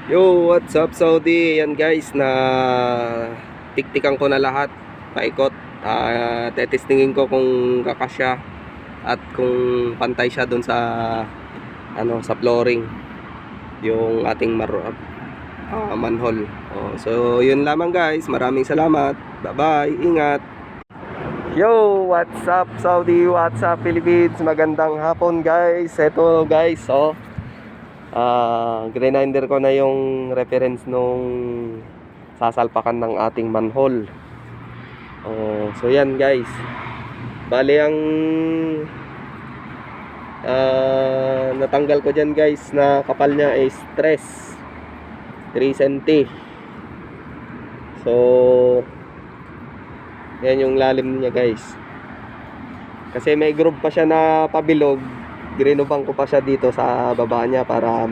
Yo, what's up Saudi? Yan guys, na tiktikan ko na lahat, paikot. Tetestingin ko kung kakasya at kung pantay siya doon sa sa flooring yung ating manhole. So yun lamang guys, maraming salamat. Bye bye, ingat. Yo, what's up Saudi? What's up Philippines? Magandang hapon guys. Ito guys, grinder ko na yung reference nung sasalpakan ng ating manhole. So yan guys, bali ang natanggal ko dyan guys na kapal niya is 3 cm. So yan yung lalim niya guys, kasi may groove pa siya na pabilog. Grinubang ko pa siya dito sa baba niya para